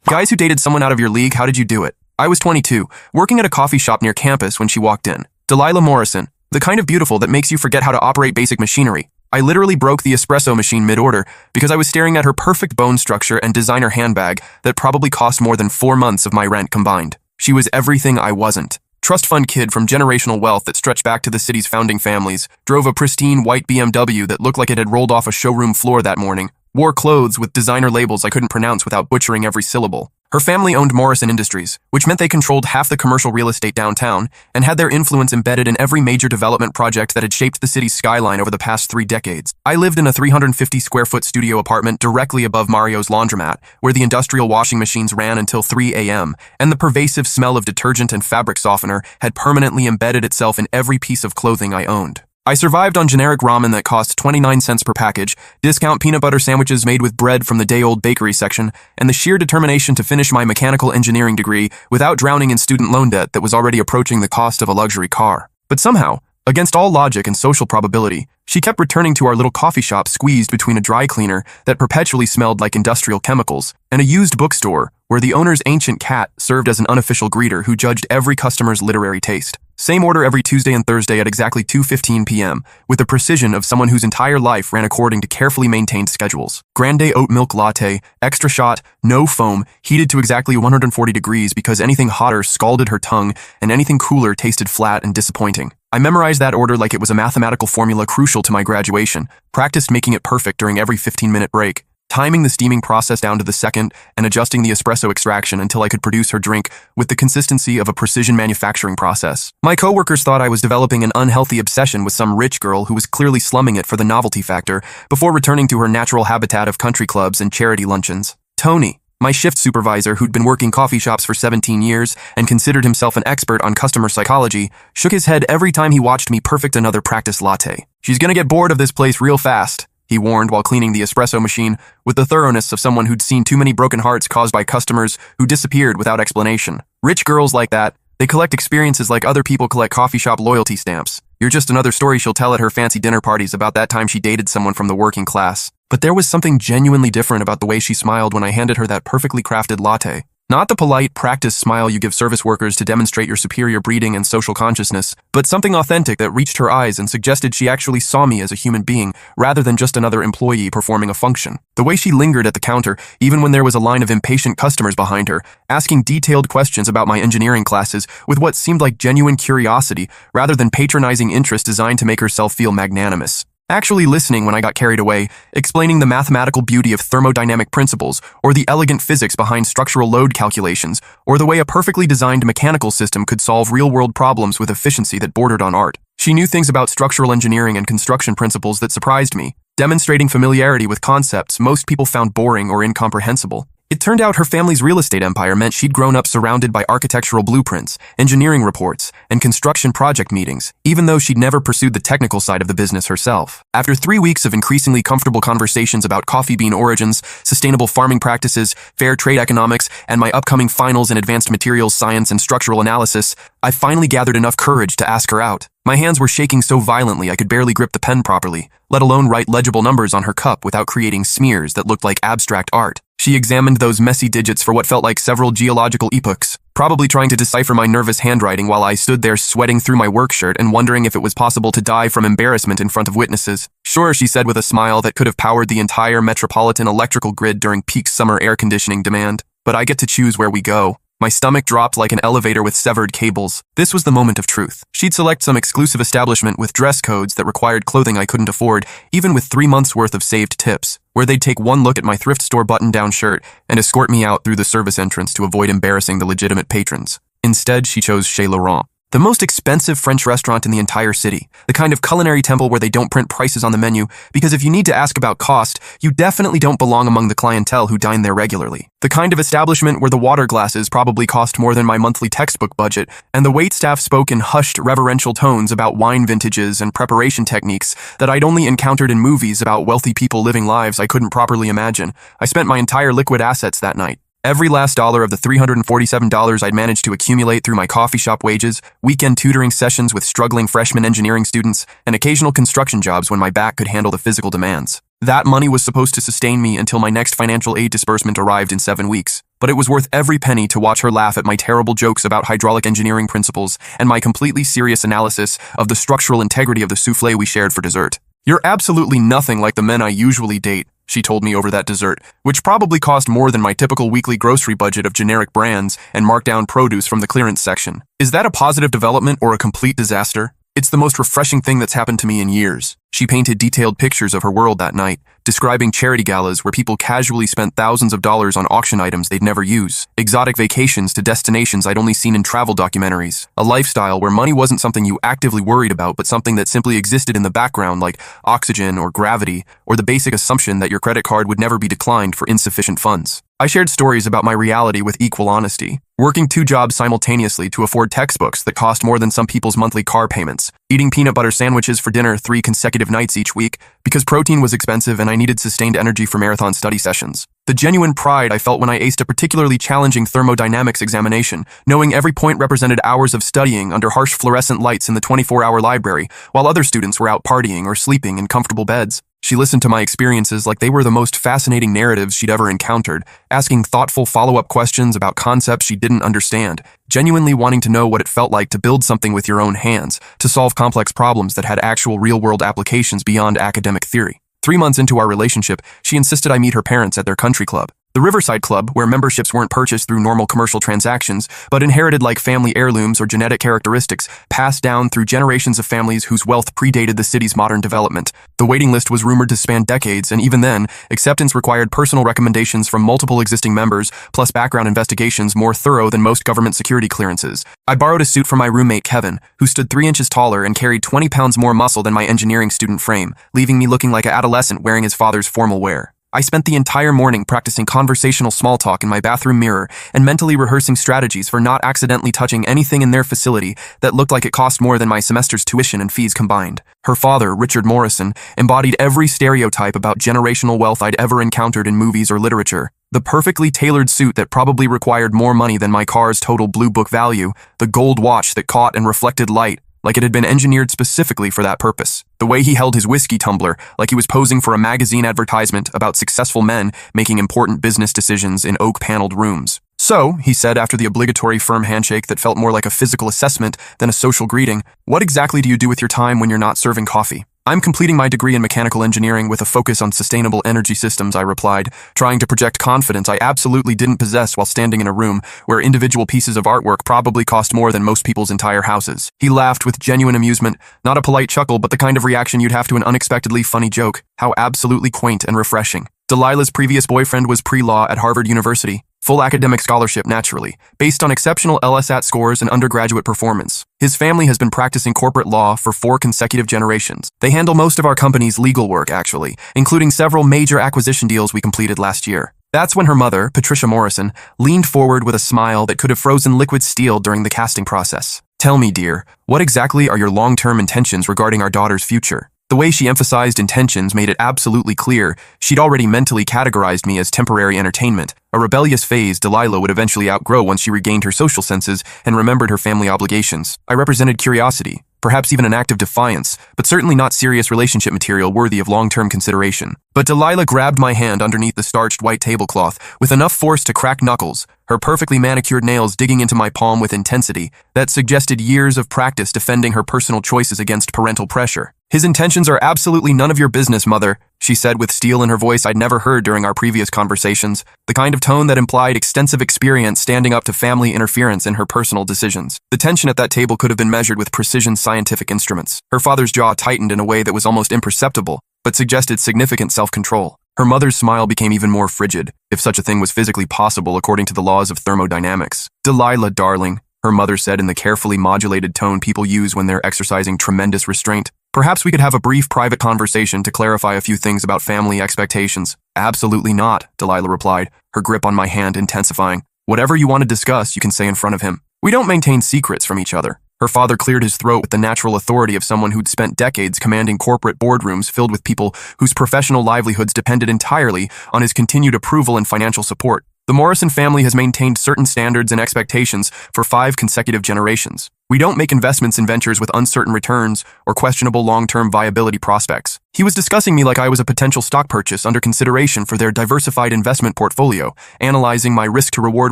Guys who dated someone out of your league, how did you do it? I was 22, working at a coffee shop near campus when she walked in. Delilah Morrison, the kind of beautiful that makes you forget how to operate basic machinery. I literally broke the espresso machine mid-order because I was staring at her perfect bone structure and designer handbag that probably cost more than 4 months of my rent combined. She was everything I wasn't. Trust fund kid from generational wealth that stretched back to the city's founding families, drove a pristine white BMW that looked like it had rolled off a showroom floor that morning, wore clothes with designer labels I couldn't pronounce without butchering every syllable. Her family owned Morrison Industries, which meant they controlled half the commercial real estate downtown and had their influence embedded in every major development project that had shaped the city's skyline over the past 3 decades. I lived in a 350-square-foot studio apartment directly above Mario's laundromat, where the industrial washing machines ran until 3 a.m., and the pervasive smell of detergent and fabric softener had permanently embedded itself in every piece of clothing I owned. I survived on generic ramen that cost 29 cents per package, discount peanut butter sandwiches made with bread from the day-old bakery section, and the sheer determination to finish my mechanical engineering degree without drowning in student loan debt that was already approaching the cost of a luxury car. But somehow, against all logic and social probability, she kept returning to our little coffee shop squeezed between a dry cleaner that perpetually smelled like industrial chemicals and a used bookstore where the owner's ancient cat served as an unofficial greeter who judged every customer's literary taste. Same order every Tuesday and Thursday at exactly 2:15 p.m., with the precision of someone whose entire life ran according to carefully maintained schedules. Grande oat milk latte, extra shot, no foam, heated to exactly 140 degrees because anything hotter scalded her tongue and anything cooler tasted flat and disappointing. I memorized that order like it was a mathematical formula crucial to my graduation, practiced making it perfect during every 15-minute break, timing the steaming process down to the second and adjusting the espresso extraction until I could produce her drink with the consistency of a precision manufacturing process. My coworkers thought I was developing an unhealthy obsession with some rich girl who was clearly slumming it for the novelty factor before returning to her natural habitat of country clubs and charity luncheons. Tony, my shift supervisor who'd been working coffee shops for 17 years and considered himself an expert on customer psychology, shook his head every time he watched me perfect another practice latte. "She's gonna get bored of this place real fast," he warned while cleaning the espresso machine with the thoroughness of someone who'd seen too many broken hearts caused by customers who disappeared without explanation. Rich girls like that, they collect experiences like other people collect coffee shop loyalty stamps. You're just another story she'll tell at her fancy dinner parties about that time she dated someone from the working class. But there was something genuinely different about the way she smiled when I handed her that perfectly crafted latte. Not the polite, practiced smile you give service workers to demonstrate your superior breeding and social consciousness, but something authentic that reached her eyes and suggested she actually saw me as a human being, rather than just another employee performing a function. The way she lingered at the counter, even when there was a line of impatient customers behind her, asking detailed questions about my engineering classes with what seemed like genuine curiosity, rather than patronizing interest designed to make herself feel magnanimous. Actually listening when I got carried away, explaining the mathematical beauty of thermodynamic principles, or the elegant physics behind structural load calculations, or the way a perfectly designed mechanical system could solve real-world problems with efficiency that bordered on art. She knew things about structural engineering and construction principles that surprised me, demonstrating familiarity with concepts most people found boring or incomprehensible. It turned out her family's real estate empire meant she'd grown up surrounded by architectural blueprints, engineering reports, and construction project meetings, even though she'd never pursued the technical side of the business herself. After 3 weeks of increasingly comfortable conversations about coffee bean origins, sustainable farming practices, fair trade economics, and my upcoming finals in advanced materials science and structural analysis, I finally gathered enough courage to ask her out. My hands were shaking so violently I could barely grip the pen properly, let alone write legible numbers on her cup without creating smears that looked like abstract art. She examined those messy digits for what felt like several geological epochs, probably trying to decipher my nervous handwriting while I stood there sweating through my work shirt and wondering if it was possible to die from embarrassment in front of witnesses. "Sure," she said with a smile that could have powered the entire metropolitan electrical grid during peak summer air conditioning demand. "But I get to choose where we go." My stomach dropped like an elevator with severed cables. This was the moment of truth. She'd select some exclusive establishment with dress codes that required clothing I couldn't afford, even with 3 months' worth of saved tips, where they'd take one look at my thrift store button-down shirt and escort me out through the service entrance to avoid embarrassing the legitimate patrons. Instead, she chose Chez Laurent, the most expensive French restaurant in the entire city, the kind of culinary temple where they don't print prices on the menu, because if you need to ask about cost, you definitely don't belong among the clientele who dine there regularly. The kind of establishment where the water glasses probably cost more than my monthly textbook budget, and the waitstaff spoke in hushed, reverential tones about wine vintages and preparation techniques that I'd only encountered in movies about wealthy people living lives I couldn't properly imagine. I spent my entire liquid assets that night. Every last dollar of the $347 I'd managed to accumulate through my coffee shop wages, weekend tutoring sessions with struggling freshman engineering students, and occasional construction jobs when my back could handle the physical demands. That money was supposed to sustain me until my next financial aid disbursement arrived in 7 weeks. but it was worth every penny to watch her laugh at my terrible jokes about hydraulic engineering principles and my completely serious analysis of the structural integrity of the soufflé we shared for dessert. "You're absolutely nothing like the men I usually date," she told me over that dessert, which probably cost more than my typical weekly grocery budget of generic brands and markdown produce from the clearance section. Is that a positive development or a complete disaster? It's the most refreshing thing that's happened to me in years. She painted detailed pictures of her world that night, describing charity galas where people casually spent thousands of dollars on auction items they'd never use, exotic vacations to destinations I'd only seen in travel documentaries, a lifestyle where money wasn't something you actively worried about but something that simply existed in the background like oxygen or gravity, or the basic assumption that your credit card would never be declined for insufficient funds. I shared stories about my reality with equal honesty, working 2 jobs simultaneously to afford textbooks that cost more than some people's monthly car payments, eating peanut butter sandwiches for dinner 3 consecutive nights each week because protein was expensive and I needed sustained energy for marathon study sessions. The genuine pride I felt when I aced a particularly challenging thermodynamics examination, knowing every point represented hours of studying under harsh fluorescent lights in the 24-hour library, while other students were out partying or sleeping in comfortable beds. She listened to my experiences like they were the most fascinating narratives she'd ever encountered, asking thoughtful follow-up questions about concepts she didn't understand, genuinely wanting to know what it felt like to build something with your own hands, to solve complex problems that had actual real-world applications beyond academic theory. 3 months into our relationship, she insisted I meet her parents at their country club. The Riverside Club, where memberships weren't purchased through normal commercial transactions, but inherited like family heirlooms or genetic characteristics, passed down through generations of families whose wealth predated the city's modern development. The waiting list was rumored to span decades, and even then, acceptance required personal recommendations from multiple existing members, plus background investigations more thorough than most government security clearances. I borrowed a suit from my roommate Kevin, who stood 3 inches taller and carried 20 pounds more muscle than my engineering student frame, leaving me looking like an adolescent wearing his father's formal wear. I spent the entire morning practicing conversational small talk in my bathroom mirror and mentally rehearsing strategies for not accidentally touching anything in their facility that looked like it cost more than my semester's tuition and fees combined. Her father, Richard Morrison, embodied every stereotype about generational wealth I'd ever encountered in movies or literature. The perfectly tailored suit that probably required more money than my car's total Blue Book value, the gold watch that caught and reflected light, like it had been engineered specifically for that purpose. The way he held his whiskey tumbler, like he was posing for a magazine advertisement about successful men making important business decisions in oak-paneled rooms. "So," he said after the obligatory firm handshake that felt more like a physical assessment than a social greeting, "what exactly do you do with your time when you're not serving coffee?" "I'm completing my degree in mechanical engineering with a focus on sustainable energy systems," I replied, trying to project confidence I absolutely didn't possess while standing in a room where individual pieces of artwork probably cost more than most people's entire houses. He laughed with genuine amusement, not a polite chuckle, but the kind of reaction you'd have to an unexpectedly funny joke. How absolutely quaint and refreshing. Delilah's previous boyfriend was pre-law at Harvard University. Full academic scholarship, naturally, based on exceptional LSAT scores and undergraduate performance. His family has been practicing corporate law for 4 consecutive generations. They handle most of our company's legal work, actually, including several major acquisition deals we completed last year. That's when her mother, Patricia Morrison, leaned forward with a smile that could have frozen liquid steel during the casting process. "Tell me, dear, what exactly are your long-term intentions regarding our daughter's future?" The way she emphasized intentions made it absolutely clear she'd already mentally categorized me as temporary entertainment, a rebellious phase Delilah would eventually outgrow once she regained her social senses and remembered her family obligations. I represented curiosity, perhaps even an act of defiance, but certainly not serious relationship material worthy of long-term consideration. But Delilah grabbed my hand underneath the starched white tablecloth with enough force to crack knuckles, her perfectly manicured nails digging into my palm with intensity that suggested years of practice defending her personal choices against parental pressure. "His intentions are absolutely none of your business, Mother," she said with steel in her voice I'd never heard during our previous conversations, the kind of tone that implied extensive experience standing up to family interference in her personal decisions. The tension at that table could have been measured with precision scientific instruments. Her father's jaw tightened in a way that was almost imperceptible, but suggested significant self-control. Her mother's smile became even more frigid, if such a thing was physically possible according to the laws of thermodynamics. "Delilah, darling," her mother said in the carefully modulated tone people use when they're exercising tremendous restraint. "Perhaps we could have a brief private conversation to clarify a few things about family expectations." "Absolutely not," Delilah replied, her grip on my hand intensifying. "Whatever you want to discuss, you can say in front of him. We don't maintain secrets from each other." Her father cleared his throat with the natural authority of someone who'd spent decades commanding corporate boardrooms filled with people whose professional livelihoods depended entirely on his continued approval and financial support. The Morrison family has maintained certain standards and expectations for 5 consecutive generations. We don't make investments in ventures with uncertain returns or questionable long-term viability prospects. He was discussing me like I was a potential stock purchase under consideration for their diversified investment portfolio, analyzing my risk-to-reward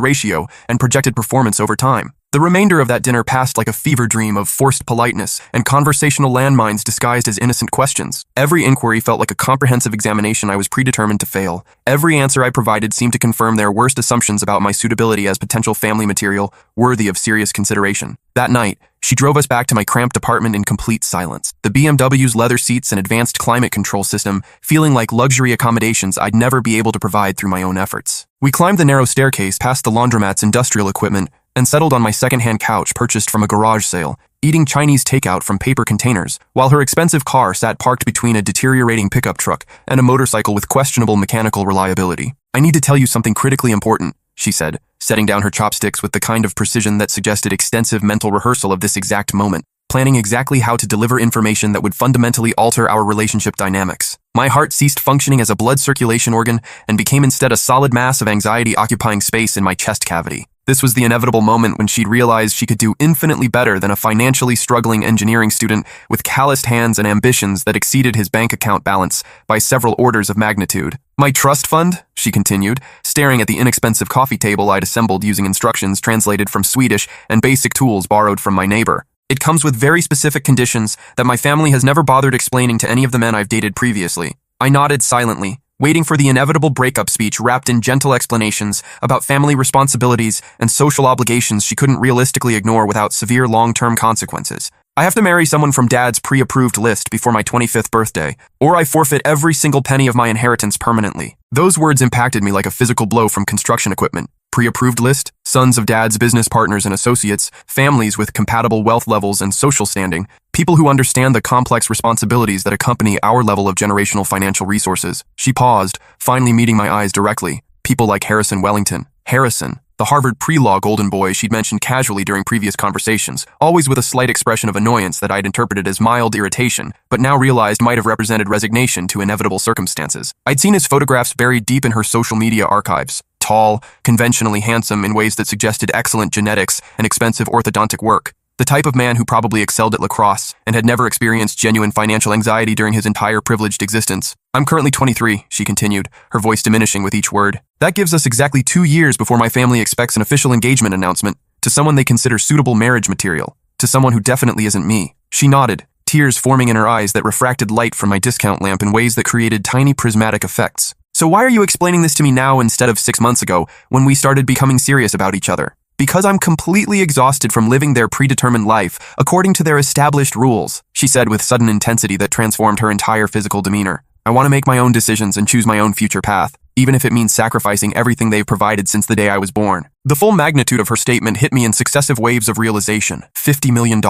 ratio and projected performance over time. The remainder of that dinner passed like a fever dream of forced politeness and conversational landmines disguised as innocent questions. Every inquiry felt like a comprehensive examination I was predetermined to fail. Every answer I provided seemed to confirm their worst assumptions about my suitability as potential family material worthy of serious consideration. That night, she drove us back to my cramped apartment in complete silence. The BMW's leather seats and advanced climate control system feeling like luxury accommodations I'd never be able to provide through my own efforts. We climbed the narrow staircase past the laundromat's industrial equipment and settled on my second-hand couch purchased from a garage sale, eating Chinese takeout from paper containers, while her expensive car sat parked between a deteriorating pickup truck and a motorcycle with questionable mechanical reliability. "I need to tell you something critically important," she said, setting down her chopsticks with the kind of precision that suggested extensive mental rehearsal of this exact moment, planning exactly how to deliver information that would fundamentally alter our relationship dynamics. My heart ceased functioning as a blood circulation organ and became instead a solid mass of anxiety occupying space in my chest cavity. This was the inevitable moment when she'd realized she could do infinitely better than a financially struggling engineering student with calloused hands and ambitions that exceeded his bank account balance by several orders of magnitude. "My trust fund?" she continued, staring at the inexpensive coffee table I'd assembled using instructions translated from Swedish and basic tools borrowed from my neighbor. "It comes with very specific conditions that my family has never bothered explaining to any of the men I've dated previously." I nodded silently, waiting for the inevitable breakup speech wrapped in gentle explanations about family responsibilities and social obligations she couldn't realistically ignore without severe long-term consequences. "I have to marry someone from Dad's pre-approved list before my 25th birthday, or I forfeit every single penny of my inheritance permanently." Those words impacted me like a physical blow from construction equipment. Pre-approved list, sons of Dad's business partners and associates, families with compatible wealth levels and social standing, people who understand the complex responsibilities that accompany our level of generational financial resources. She paused, finally meeting my eyes directly. People like Harrison Wellington. Harrison, the Harvard pre-law golden boy she'd mentioned casually during previous conversations, always with a slight expression of annoyance that I'd interpreted as mild irritation, but now realized might have represented resignation to inevitable circumstances. I'd seen his photographs buried deep in her social media archives. Tall, conventionally handsome in ways that suggested excellent genetics and expensive orthodontic work. The type of man who probably excelled at lacrosse and had never experienced genuine financial anxiety during his entire privileged existence. "I'm currently 23, she continued, her voice diminishing with each word. "That gives us exactly 2 years before my family expects an official engagement announcement to someone they consider suitable marriage material, to someone who definitely isn't me." She nodded, tears forming in her eyes that refracted light from my discount lamp in ways that created tiny prismatic effects. "So why are you explaining this to me now instead of 6 months ago when we started becoming serious about each other?" "Because I'm completely exhausted from living their predetermined life according to their established rules," she said with sudden intensity that transformed her entire physical demeanor. "I want to make my own decisions and choose my own future path, even if it means sacrificing everything they've provided since the day I was born." The full magnitude of her statement hit me in successive waves of realization. $50 million.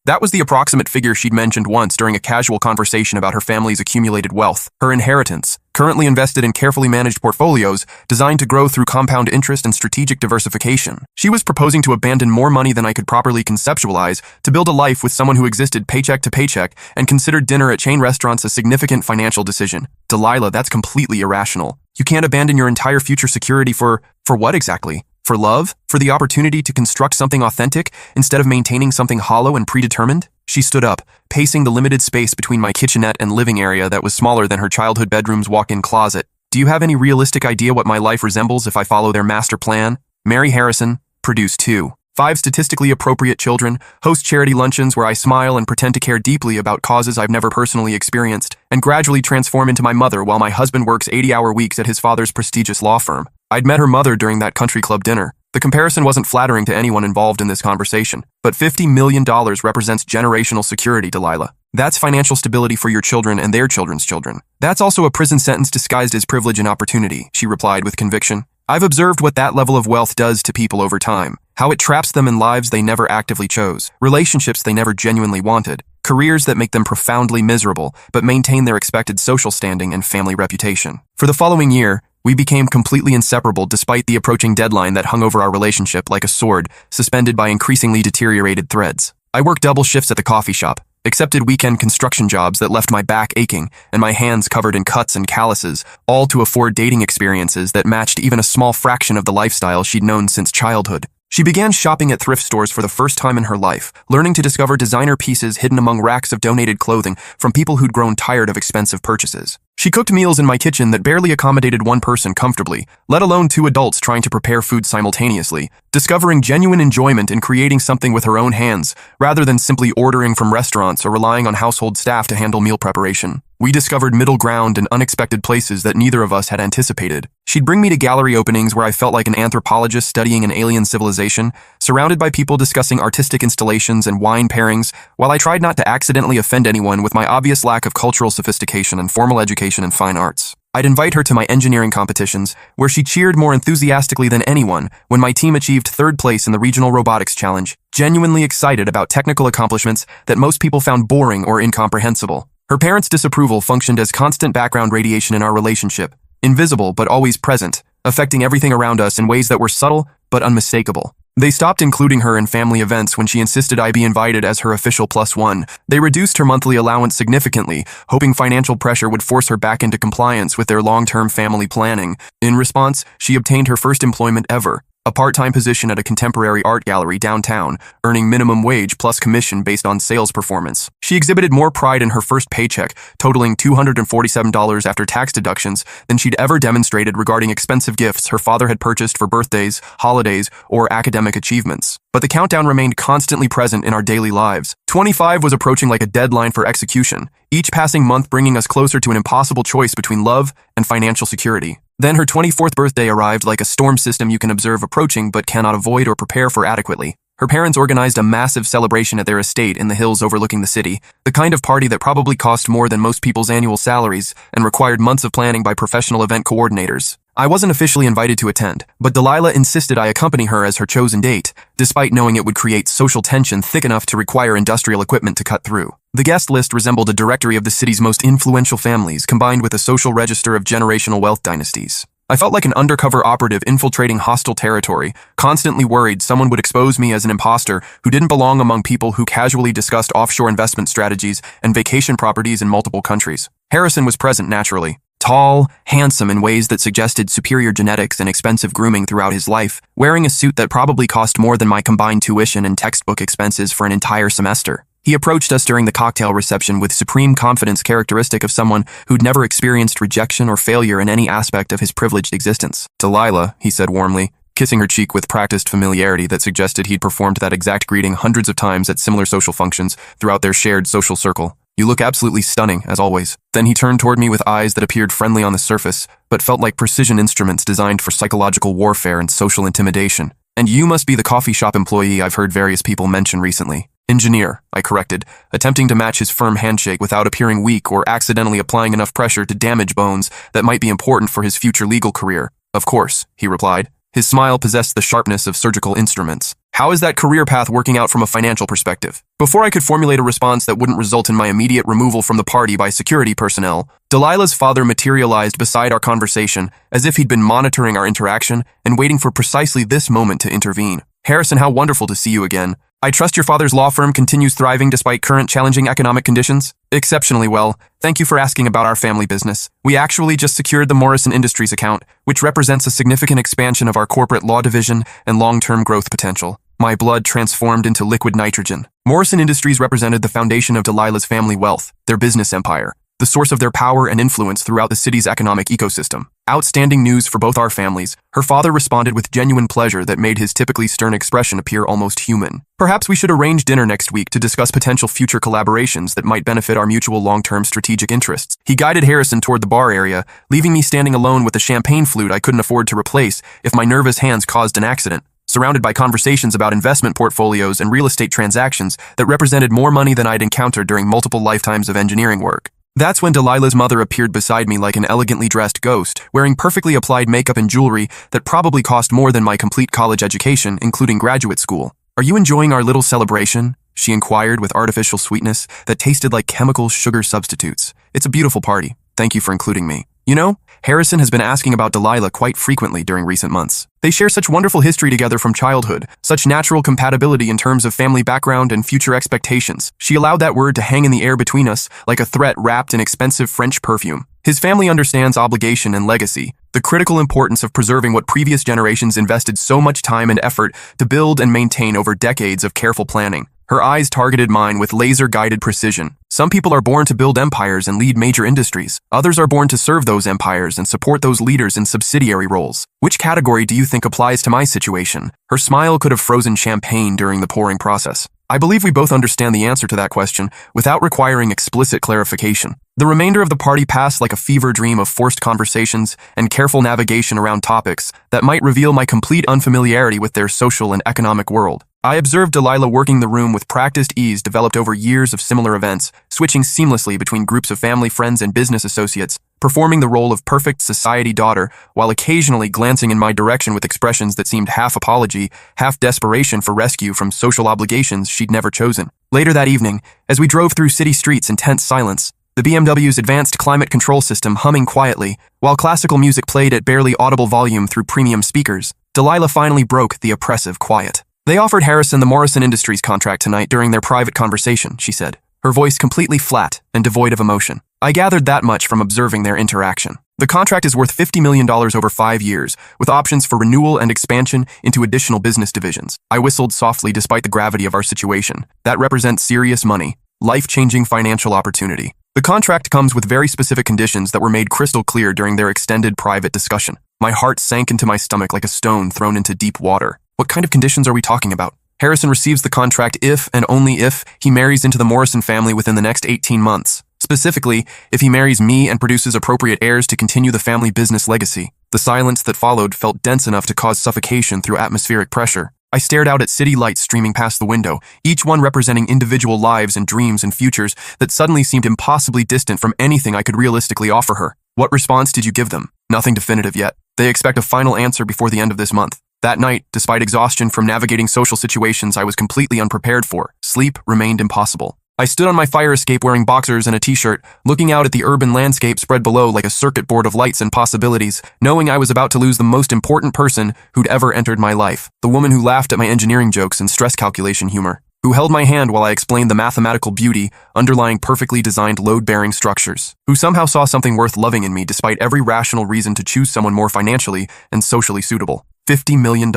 That was the approximate figure she'd mentioned once during a casual conversation about her family's accumulated wealth. Her inheritance, currently invested in carefully managed portfolios designed to grow through compound interest and strategic diversification. She was proposing to abandon more money than I could properly conceptualize to build a life with someone who existed paycheck to paycheck and considered dinner at chain restaurants a significant financial decision. Delilah, that's completely irrational. You can't abandon your entire future security for what exactly? For love? For the opportunity to construct something authentic instead of maintaining something hollow and predetermined? She stood up, pacing the limited space between my kitchenette and living area that was smaller than her childhood bedroom's walk-in closet. "Do you have any realistic idea what my life resembles if I follow their master plan? Marry Harrison, produce 2. 5 statistically appropriate children, host charity luncheons where I smile and pretend to care deeply about causes I've never personally experienced, and gradually transform into my mother while my husband works 80-hour weeks at his father's prestigious law firm." I'd met her mother during that country club dinner. The comparison wasn't flattering to anyone involved in this conversation, but $50 million represents generational security, Delilah. That's financial stability for your children and their children's children. That's also a prison sentence disguised as privilege and opportunity, she replied with conviction. I've observed what that level of wealth does to people over time, how it traps them in lives they never actively chose, relationships they never genuinely wanted, careers that make them profoundly miserable but maintain their expected social standing and family reputation. For the following year, we became completely inseparable despite the approaching deadline that hung over our relationship like a sword, suspended by increasingly deteriorated threads. I worked double shifts at the coffee shop, accepted weekend construction jobs that left my back aching and my hands covered in cuts and calluses, all to afford dating experiences that matched even a small fraction of the lifestyle she'd known since childhood. She began shopping at thrift stores for the first time in her life, learning to discover designer pieces hidden among racks of donated clothing from people who'd grown tired of expensive purchases. She cooked meals in my kitchen that barely accommodated one person comfortably, let alone two adults trying to prepare food simultaneously, discovering genuine enjoyment in creating something with her own hands, rather than simply ordering from restaurants or relying on household staff to handle meal preparation. We discovered middle ground in unexpected places that neither of us had anticipated. She'd bring me to gallery openings where I felt like an anthropologist studying an alien civilization, surrounded by people discussing artistic installations and wine pairings, while I tried not to accidentally offend anyone with my obvious lack of cultural sophistication and formal education in fine arts. I'd invite her to my engineering competitions, where she cheered more enthusiastically than anyone when my team achieved third place in the Regional Robotics Challenge, genuinely excited about technical accomplishments that most people found boring or incomprehensible. Her parents' disapproval functioned as constant background radiation in our relationship, invisible but always present, affecting everything around us in ways that were subtle but unmistakable. They stopped including her in family events when she insisted I be invited as her official +1. They reduced her monthly allowance significantly, hoping financial pressure would force her back into compliance with their long-term family planning. In response, she obtained her first employment ever, a part-time position at a contemporary art gallery downtown, earning minimum wage plus commission based on sales performance. She exhibited more pride in her first paycheck, totaling $247 after tax deductions, than she'd ever demonstrated regarding expensive gifts her father had purchased for birthdays, holidays, or academic achievements. But the countdown remained constantly present in our daily lives. 25 was approaching like a deadline for execution, each passing month bringing us closer to an impossible choice between love and financial security. Then her 24th birthday arrived like a storm system you can observe approaching but cannot avoid or prepare for adequately. Her parents organized a massive celebration at their estate in the hills overlooking the city, the kind of party that probably cost more than most people's annual salaries and required months of planning by professional event coordinators. I wasn't officially invited to attend, but Delilah insisted I accompany her as her chosen date, despite knowing it would create social tension thick enough to require industrial equipment to cut through. The guest list resembled a directory of the city's most influential families combined with a social register of generational wealth dynasties. I felt like an undercover operative infiltrating hostile territory, constantly worried someone would expose me as an imposter who didn't belong among people who casually discussed offshore investment strategies and vacation properties in multiple countries. Harrison was present naturally. Tall, handsome in ways that suggested superior genetics and expensive grooming throughout his life, wearing a suit that probably cost more than my combined tuition and textbook expenses for an entire semester. He approached us during the cocktail reception with supreme confidence characteristic of someone who'd never experienced rejection or failure in any aspect of his privileged existence. "Delilah," he said warmly, kissing her cheek with practiced familiarity that suggested he'd performed that exact greeting hundreds of times at similar social functions throughout their shared social circle. "You look absolutely stunning, as always." Then he turned toward me with eyes that appeared friendly on the surface, but felt like precision instruments designed for psychological warfare and social intimidation. "And you must be the coffee shop employee I've heard various people mention recently." "Engineer," I corrected, attempting to match his firm handshake without appearing weak or accidentally applying enough pressure to damage bones that might be important for his future legal career. "Of course," he replied. His smile possessed the sharpness of surgical instruments. "How is that career path working out from a financial perspective?" Before I could formulate a response that wouldn't result in my immediate removal from the party by security personnel, Delilah's father materialized beside our conversation as if he'd been monitoring our interaction and waiting for precisely this moment to intervene. "Harrison, how wonderful to see you again. I trust your father's law firm continues thriving despite current challenging economic conditions?" "Exceptionally well. Thank you for asking about our family business. We actually just secured the Morrison Industries account, which represents a significant expansion of our corporate law division and long-term growth potential." My blood transformed into liquid nitrogen. Morrison Industries represented the foundation of Delilah's family wealth, their business empire, the source of their power and influence throughout the city's economic ecosystem. Outstanding news for both our families. Her father responded with genuine pleasure that made his typically stern expression appear almost human. "Perhaps we should arrange dinner next week to discuss potential future collaborations that might benefit our mutual long-term strategic interests." He guided Harrison toward the bar area, leaving me standing alone with a champagne flute I couldn't afford to replace if my nervous hands caused an accident, surrounded by conversations about investment portfolios and real estate transactions that represented more money than I'd encountered during multiple lifetimes of engineering work. That's when Delilah's mother appeared beside me like an elegantly dressed ghost, wearing perfectly applied makeup and jewelry that probably cost more than my complete college education, including graduate school. "Are you enjoying our little celebration?" she inquired with artificial sweetness that tasted like chemical sugar substitutes. "It's a beautiful party. Thank you for including me. You know, Harrison has been asking about Delilah quite frequently during recent months. They share such wonderful history together from childhood, such natural compatibility in terms of family background and future expectations. She allowed that word to hang in the air between us like a threat wrapped in expensive French perfume. His family understands obligation and legacy, the critical importance of preserving what previous generations invested so much time and effort to build and maintain over decades of careful planning. Her eyes targeted mine with laser-guided precision. Some people are born to build empires and lead major industries. Others are born to serve those empires and support those leaders in subsidiary roles. Which category do you think applies to my situation? Her smile could have frozen champagne during the pouring process. I believe we both understand the answer to that question without requiring explicit clarification. The remainder of the party passed like a fever dream of forced conversations and careful navigation around topics that might reveal my complete unfamiliarity with their social and economic world. I observed Delilah working the room with practiced ease developed over years of similar events, switching seamlessly between groups of family friends and business associates, performing the role of perfect society daughter while occasionally glancing in my direction with expressions that seemed half apology, half desperation for rescue from social obligations she'd never chosen. Later that evening, as we drove through city streets in tense silence, the BMW's advanced climate control system humming quietly, while classical music played at barely audible volume through premium speakers, Delilah finally broke the oppressive quiet. They offered Harrison the Morrison Industries contract tonight during their private conversation, she said, her voice completely flat and devoid of emotion. I gathered that much from observing their interaction. The contract is worth $50 million over 5 years, with options for renewal and expansion into additional business divisions. I whistled softly despite the gravity of our situation. That represents serious money, life-changing financial opportunity. The contract comes with very specific conditions that were made crystal clear during their extended private discussion. My heart sank into my stomach like a stone thrown into deep water. What kind of conditions are we talking about? Harrison receives the contract if and only if he marries into the Morrison family within the next 18 months. Specifically, if he marries me and produces appropriate heirs to continue the family business legacy. The silence that followed felt dense enough to cause suffocation through atmospheric pressure. I stared out at city lights streaming past the window, each one representing individual lives and dreams and futures that suddenly seemed impossibly distant from anything I could realistically offer her. What response did you give them? Nothing definitive yet. They expect a final answer before the end of this month. That night, despite exhaustion from navigating social situations I was completely unprepared for, sleep remained impossible. I stood on my fire escape wearing boxers and a t-shirt, looking out at the urban landscape spread below like a circuit board of lights and possibilities, knowing I was about to lose the most important person who'd ever entered my life, the woman who laughed at my engineering jokes and stress calculation humor, who held my hand while I explained the mathematical beauty underlying perfectly designed load-bearing structures, who somehow saw something worth loving in me despite every rational reason to choose someone more financially and socially suitable. $50 million.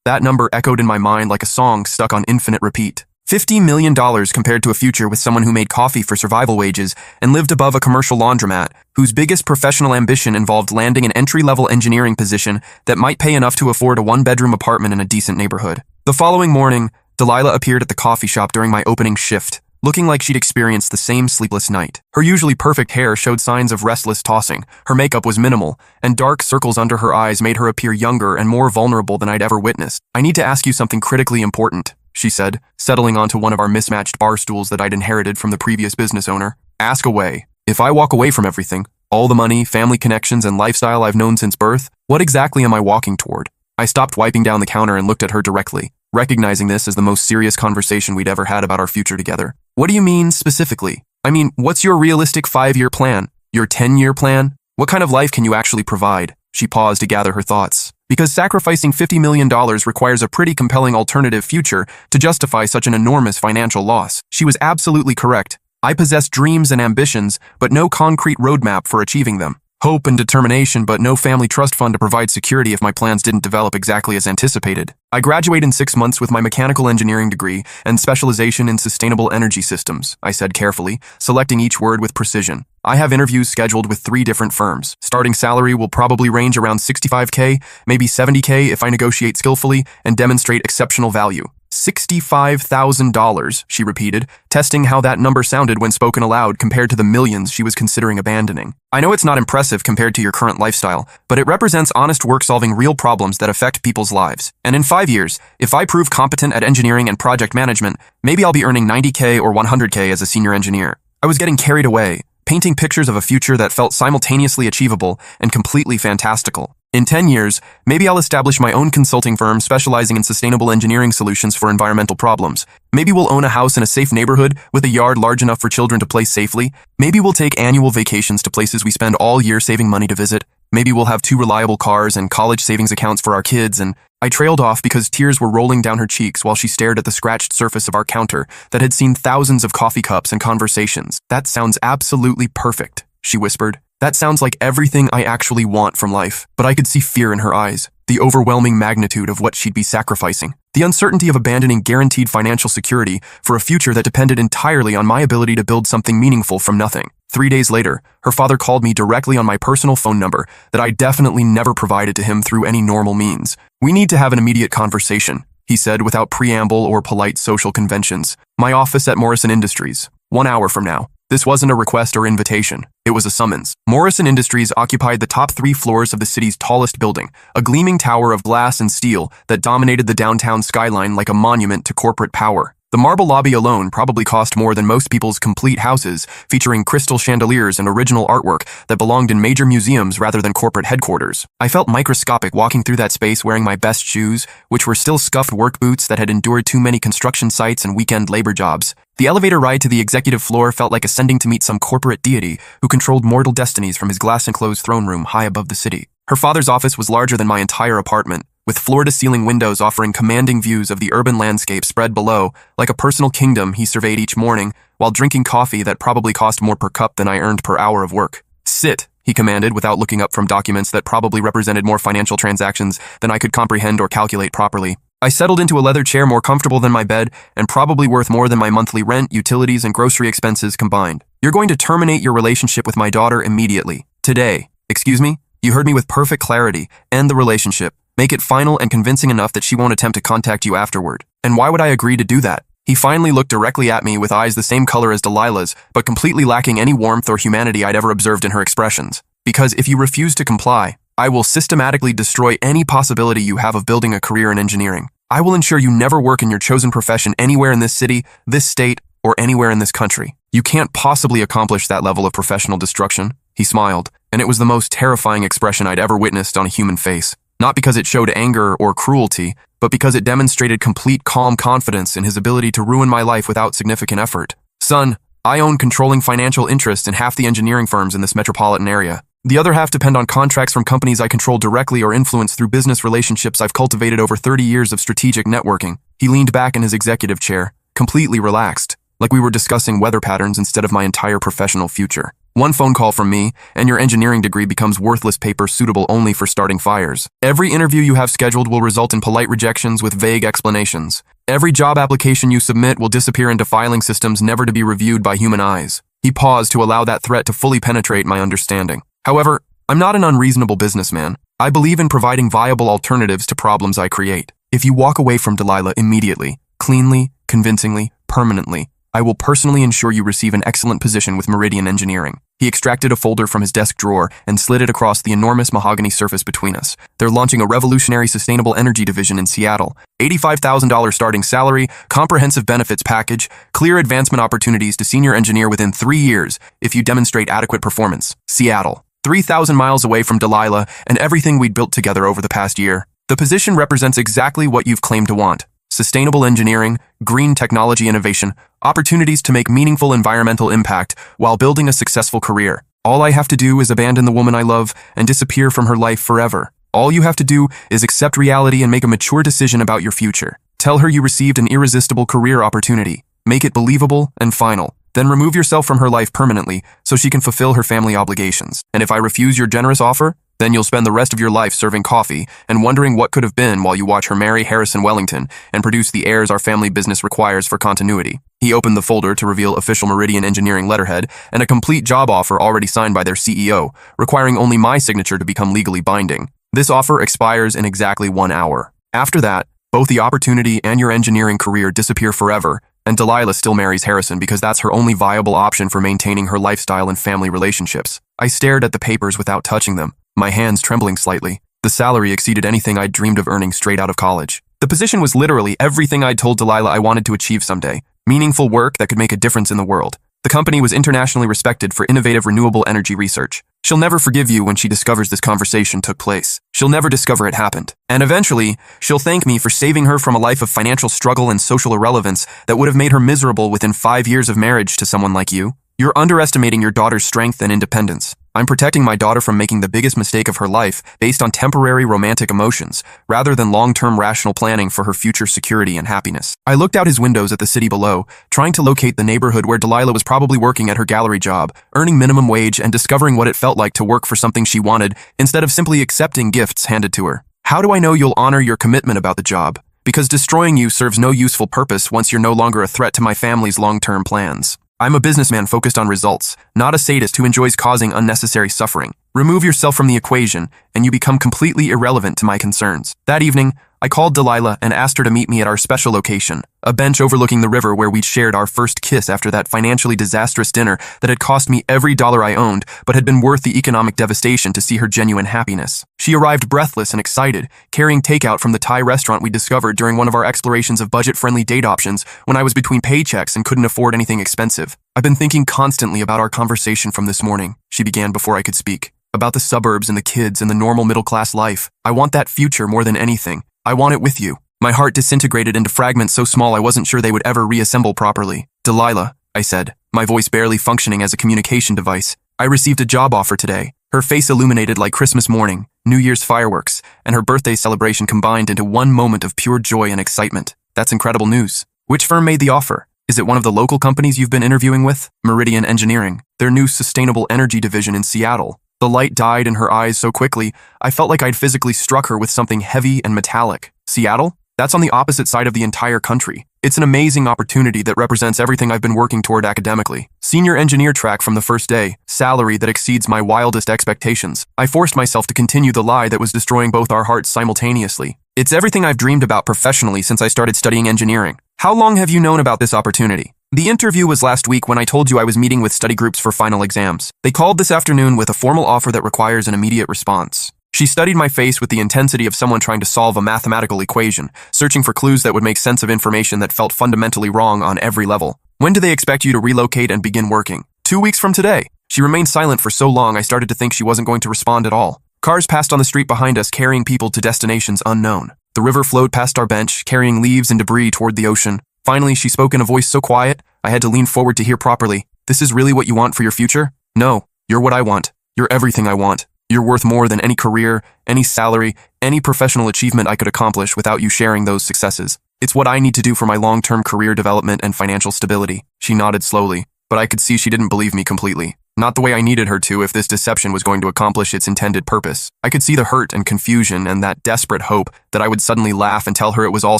That number echoed in my mind like a song stuck on infinite repeat. $50 million compared to a future with someone who made coffee for survival wages and lived above a commercial laundromat, whose biggest professional ambition involved landing an entry-level engineering position that might pay enough to afford a one-bedroom apartment in a decent neighborhood. The following morning, Delilah appeared at the coffee shop during my opening shift, looking like she'd experienced the same sleepless night. Her usually perfect hair showed signs of restless tossing, her makeup was minimal, and dark circles under her eyes made her appear younger and more vulnerable than I'd ever witnessed. I need to ask you something critically important, she said, settling onto one of our mismatched bar stools that I'd inherited from the previous business owner. Ask away. If I walk away from everything, all the money, family connections, and lifestyle I've known since birth, what exactly am I walking toward? I stopped wiping down the counter and looked at her directly, recognizing this as the most serious conversation we'd ever had about our future together. What do you mean specifically? I mean, what's your realistic 5-year plan? Your 10-year plan? What kind of life can you actually provide? She paused to gather her thoughts. Because sacrificing $50 million requires a pretty compelling alternative future to justify such an enormous financial loss. She was absolutely correct. I possess dreams and ambitions, but no concrete roadmap for achieving them. Hope and determination, but no family trust fund to provide security if my plans didn't develop exactly as anticipated. I graduate in 6 months with my mechanical engineering degree and specialization in sustainable energy systems, I said carefully, selecting each word with precision. I have interviews scheduled with 3 different firms. Starting salary will probably range around $65K, maybe $70K if I negotiate skillfully and demonstrate exceptional value. $65,000, she repeated, testing how that number sounded when spoken aloud compared to the millions she was considering abandoning. I know it's not impressive compared to your current lifestyle, but it represents honest work solving real problems that affect people's lives. And in 5 years, if I prove competent at engineering and project management, maybe I'll be earning $90K or $100K as a senior engineer. I was getting carried away, painting pictures of a future that felt simultaneously achievable and completely fantastical. In 10 years, maybe I'll establish my own consulting firm specializing in sustainable engineering solutions for environmental problems. Maybe we'll own a house in a safe neighborhood with a yard large enough for children to play safely. Maybe we'll take annual vacations to places we spend all year saving money to visit. Maybe we'll have 2 reliable cars and college savings accounts for our kids. And I trailed off because tears were rolling down her cheeks while she stared at the scratched surface of our counter that had seen thousands of coffee cups and conversations. "That sounds absolutely perfect," she whispered. "That sounds like everything I actually want from life." But I could see fear in her eyes, the overwhelming magnitude of what she'd be sacrificing, the uncertainty of abandoning guaranteed financial security for a future that depended entirely on my ability to build something meaningful from nothing. 3 days later, her father called me directly on my personal phone number that I definitely never provided to him through any normal means. "We need to have an immediate conversation," he said without preamble or polite social conventions. "My office at Morrison Industries, 1 hour from now." This wasn't a request or invitation. It was a summons. Morrison Industries occupied the top 3 floors of the city's tallest building, a gleaming tower of glass and steel that dominated the downtown skyline like a monument to corporate power. The marble lobby alone probably cost more than most people's complete houses, featuring crystal chandeliers and original artwork that belonged in major museums rather than corporate headquarters. I felt microscopic walking through that space wearing my best shoes, which were still scuffed work boots that had endured too many construction sites and weekend labor jobs. The elevator ride to the executive floor felt like ascending to meet some corporate deity who controlled mortal destinies from his glass-enclosed throne room high above the city. Her father's office was larger than my entire apartment, with floor-to-ceiling windows offering commanding views of the urban landscape spread below, like a personal kingdom he surveyed each morning, while drinking coffee that probably cost more per cup than I earned per hour of work. "Sit," he commanded without looking up from documents that probably represented more financial transactions than I could comprehend or calculate properly. I settled into a leather chair more comfortable than my bed and probably worth more than my monthly rent, utilities, and grocery expenses combined. "You're going to terminate your relationship with my daughter immediately. Today." "Excuse me?" "You heard me with perfect clarity. End the relationship. Make it final and convincing enough that she won't attempt to contact you afterward." "And why would I agree to do that?" He finally looked directly at me with eyes the same color as Delilah's, but completely lacking any warmth or humanity I'd ever observed in her expressions. "Because if you refuse to comply, I will systematically destroy any possibility you have of building a career in engineering. I will ensure you never work in your chosen profession anywhere in this city, this state, or anywhere in this country. You can't possibly accomplish that level of professional destruction." He smiled, and it was the most terrifying expression I'd ever witnessed on a human face. Not because it showed anger or cruelty, but because it demonstrated complete calm confidence in his ability to ruin my life without significant effort. "Son, I own controlling financial interests in half the engineering firms in this metropolitan area. The other half depend on contracts from companies I control directly or influence through business relationships I've cultivated over 30 years of strategic networking." He leaned back in his executive chair, completely relaxed, like we were discussing weather patterns instead of my entire professional future. "One phone call from me, and your engineering degree becomes worthless paper suitable only for starting fires. Every interview you have scheduled will result in polite rejections with vague explanations. Every job application you submit will disappear into filing systems never to be reviewed by human eyes." He paused to allow that threat to fully penetrate my understanding. "However, I'm not an unreasonable businessman. I believe in providing viable alternatives to problems I create. If you walk away from Delilah immediately, cleanly, convincingly, permanently, I will personally ensure you receive an excellent position with Meridian Engineering." He extracted a folder from his desk drawer and slid it across the enormous mahogany surface between us. "They're launching a revolutionary sustainable energy division in Seattle. $85,000 starting salary, comprehensive benefits package, clear advancement opportunities to senior engineer within 3 years if you demonstrate adequate performance. Seattle. 3,000 miles away from Delilah and everything we'd built together over the past year. The position represents exactly what you've claimed to want. Sustainable engineering, green technology innovation, opportunities to make meaningful environmental impact while building a successful career. All I have to do is abandon the woman I love and disappear from her life forever. All you have to do is accept reality and make a mature decision about your future. Tell her you received an irresistible career opportunity. Make it believable and final. Then remove yourself from her life permanently so she can fulfill her family obligations. And if I refuse your generous offer, then you'll spend the rest of your life serving coffee and wondering what could have been while you watch her marry Harrison Wellington and produce the heirs our family business requires for continuity." He opened the folder to reveal official Meridian Engineering letterhead and a complete job offer already signed by their CEO, requiring only my signature to become legally binding. "This offer expires in exactly 1 hour. After that, both the opportunity and your engineering career disappear forever, and Delilah still marries Harrison because that's her only viable option for maintaining her lifestyle and family relationships." I stared at the papers without touching them, my hands trembling slightly. The salary exceeded anything I'd dreamed of earning straight out of college. The position was literally everything I'd told Delilah I wanted to achieve someday. Meaningful work that could make a difference in the world. The company was internationally respected for innovative renewable energy research. She'll never forgive you when she discovers this conversation took place. She'll never discover it happened. And eventually, she'll thank me for saving her from a life of financial struggle and social irrelevance that would have made her miserable within 5 years of marriage to someone like you. You're underestimating your daughter's strength and independence. I'm protecting my daughter from making the biggest mistake of her life based on temporary romantic emotions, rather than long-term rational planning for her future security and happiness. I looked out his windows at the city below, trying to locate the neighborhood where Delilah was probably working at her gallery job, earning minimum wage and discovering what it felt like to work for something she wanted instead of simply accepting gifts handed to her. How do I know you'll honor your commitment about the job? Because destroying you serves no useful purpose once you're no longer a threat to my family's long-term plans. I'm a businessman focused on results, not a sadist who enjoys causing unnecessary suffering. Remove yourself from the equation, and you become completely irrelevant to my concerns. That evening, I called Delilah and asked her to meet me at our special location, a bench overlooking the river where we'd shared our first kiss after that financially disastrous dinner that had cost me every dollar I owned, but had been worth the economic devastation to see her genuine happiness. She arrived breathless and excited, carrying takeout from the Thai restaurant we discovered during one of our explorations of budget-friendly date options when I was between paychecks and couldn't afford anything expensive. I've been thinking constantly about our conversation from this morning, she began before I could speak. About the suburbs and the kids and the normal middle-class life. I want that future more than anything. I want it with you. My heart disintegrated into fragments so small I wasn't sure they would ever reassemble properly. Delilah, I said, my voice barely functioning as a communication device. I received a job offer today. Her face illuminated like Christmas morning, New Year's fireworks, and her birthday celebration combined into one moment of pure joy and excitement. That's incredible news. Which firm made the offer? Is it one of the local companies you've been interviewing with? Meridian Engineering, their new sustainable energy division in Seattle. The light died in her eyes so quickly, I felt like I'd physically struck her with something heavy and metallic. Seattle? That's on the opposite side of the entire country. It's an amazing opportunity that represents everything I've been working toward academically. Senior engineer track from the first day, salary that exceeds my wildest expectations. I forced myself to continue the lie that was destroying both our hearts simultaneously. It's everything I've dreamed about professionally since I started studying engineering. How long have you known about this opportunity? The interview was last week when I told you I was meeting with study groups for final exams. They called this afternoon with a formal offer that requires an immediate response. She studied my face with the intensity of someone trying to solve a mathematical equation, searching for clues that would make sense of information that felt fundamentally wrong on every level. When do they expect you to relocate and begin working? 2 weeks from today. She remained silent for so long I started to think she wasn't going to respond at all. Cars passed on the street behind us carrying people to destinations unknown. The river flowed past our bench, carrying leaves and debris toward the ocean. Finally, she spoke in a voice so quiet, I had to lean forward to hear properly. This is really what you want for your future? No, you're what I want. You're everything I want. You're worth more than any career, any salary, any professional achievement I could accomplish without you sharing those successes. It's what I need to do for my long-term career development and financial stability. She nodded slowly, but I could see she didn't believe me completely. Not the way I needed her to if this deception was going to accomplish its intended purpose. I could see the hurt and confusion and that desperate hope that I would suddenly laugh and tell her it was all